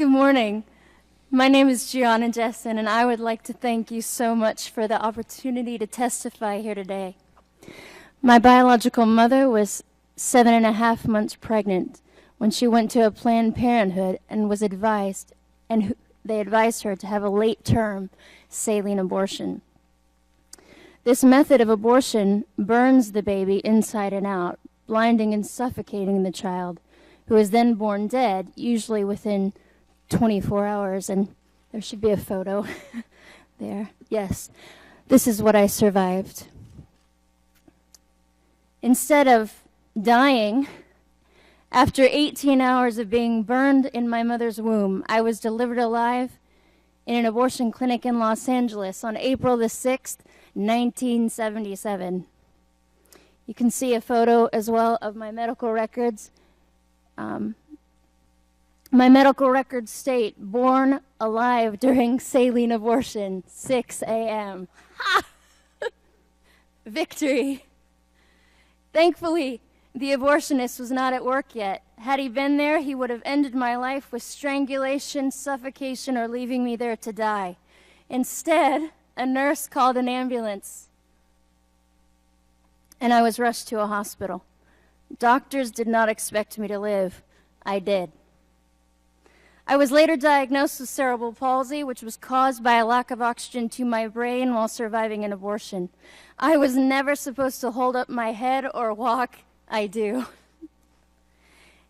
Good morning. My name is Gianna Jessen, and I would like to thank you so much for the opportunity to testify here today. My biological mother was 7.5 months pregnant when she went to a Planned Parenthood and was advised, and they advised her to have a late-term saline abortion. This method of abortion burns the baby inside and out, blinding and suffocating the child, who is then born dead, usually within 24 hours, and there should be a photo there. Yes, this is what I survived. Instead of dying, after 18 hours of being burned in my mother's womb, I was delivered alive in an abortion clinic in Los Angeles on April the 6th, 1977. You can see a photo as well of my medical records. My medical records state, born alive during saline abortion, 6 a.m. Ha! Victory. Thankfully, the abortionist was not at work yet. Had he been there, he would have ended my life with strangulation, suffocation, or leaving me there to die. Instead, a nurse called an ambulance, and I was rushed to a hospital. Doctors did not expect me to live. I did. I was later diagnosed with cerebral palsy, which was caused by a lack of oxygen to my brain while surviving an abortion. I was never supposed to hold up my head or walk. I do.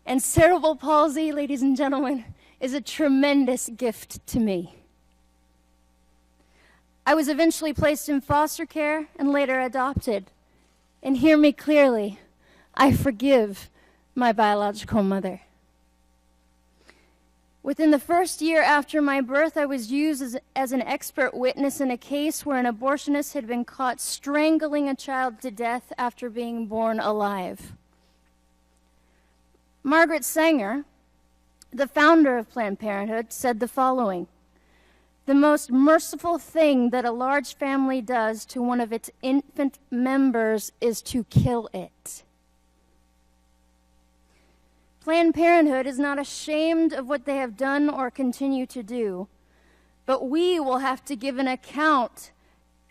And cerebral palsy, ladies and gentlemen, is a tremendous gift to me. I was eventually placed in foster care and later adopted. And hear me clearly, I forgive my biological mother. Within the first year after my birth, I was used as an expert witness in a case where an abortionist had been caught strangling a child to death after being born alive. Margaret Sanger, the founder of Planned Parenthood, said the following: "The most merciful thing that a large family does to one of its infant members is to kill it." Planned Parenthood is not ashamed of what they have done or continue to do, but we will have to give an account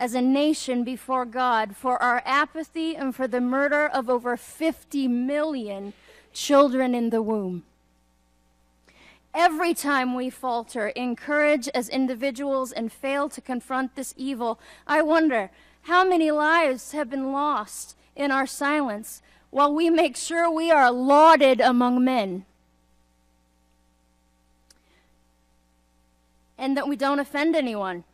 as a nation before God for our apathy and for the murder of over 50 million children in the womb. Every time we falter in courage as individuals and fail to confront this evil, I wonder how many lives have been lost in our silence while we make sure we are lauded among men and that we don't offend anyone.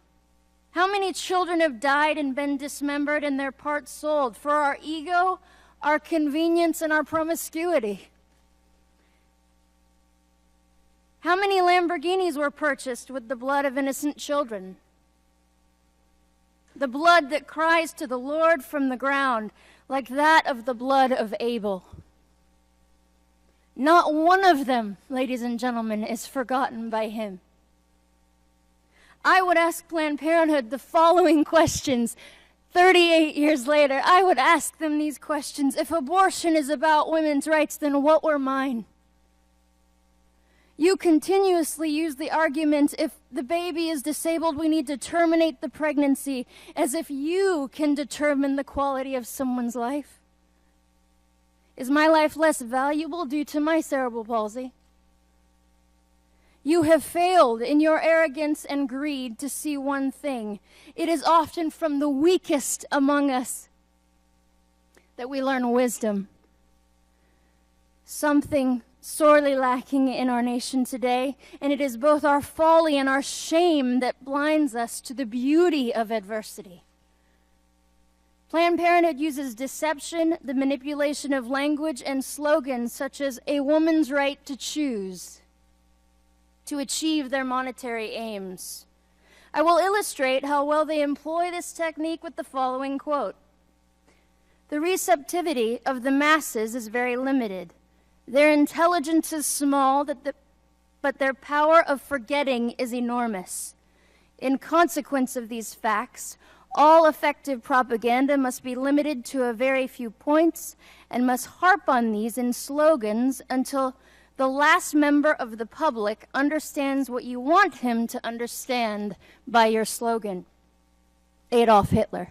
How many children have died and been dismembered and their parts sold for our ego, our convenience, and our promiscuity? How many Lamborghinis were purchased with the blood of innocent children? The blood that cries to the Lord from the ground, like that of the blood of Abel. Not one of them, ladies and gentlemen, is forgotten by him. I would ask Planned Parenthood the following questions 38 years later. I would ask them these questions. If abortion is about women's rights, then what were mine? You continuously use the argument, if the baby is disabled, we need to terminate the pregnancy, as if you can determine the quality of someone's life. Is my life less valuable due to my cerebral palsy? You have failed in your arrogance and greed to see one thing. It is often from the weakest among us that we learn wisdom. Something sorely lacking in our nation today, and it is both our folly and our shame that blinds us to the beauty of adversity. Planned Parenthood uses deception, the manipulation of language, and slogans such as "a woman's right to choose" to achieve their monetary aims. I will illustrate how well they employ this technique with the following quote: "The receptivity of the masses is very limited. Their intelligence is small, but their power of forgetting is enormous. In consequence of these facts, all effective propaganda must be limited to a very few points and must harp on these in slogans until The last member of the public understands what you want him to understand by your slogan. Adolf Hitler.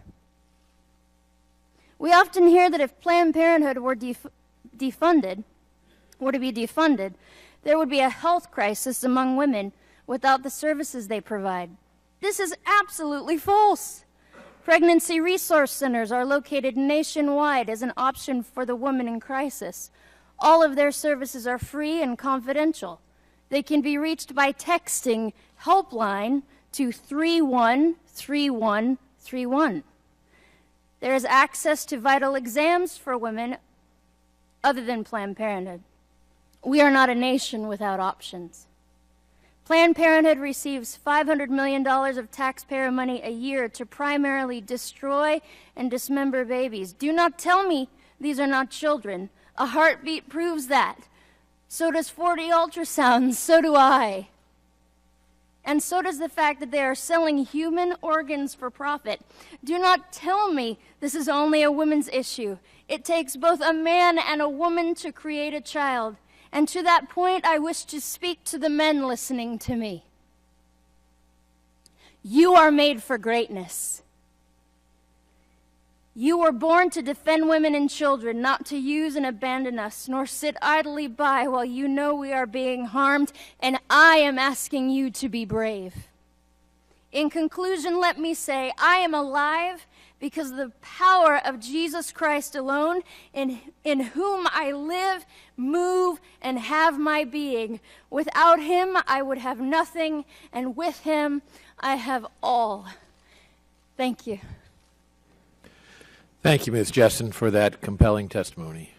We often hear that if Planned Parenthood were to be defunded, there would be a health crisis among women without the services they provide. This is absolutely false. Pregnancy resource centers are located nationwide as an option for the woman in crisis. All of their services are free and confidential. They can be reached by texting helpline to 313131. There is access to vital exams for women other than Planned Parenthood. We are not a nation without options. Planned Parenthood receives $500 million of taxpayer money a year to primarily destroy and dismember babies. Do not tell me these are not children. A heartbeat proves that. So does 40 ultrasounds. So do I. And so does the fact that they are selling human organs for profit. Do not tell me this is only a women's issue. It takes both a man and a woman to create a child. And to that point, I wish to speak to the men listening to me. You are made for greatness. You were born to defend women and children, not to use and abandon us, nor sit idly by while you know we are being harmed, and I am asking you to be brave. In conclusion, let me say, I am alive because of the power of Jesus Christ alone, in whom I live, move, and have my being. Without him, I would have nothing, and with him, I have all. Thank you. Thank you, Ms. Jessen, for that compelling testimony.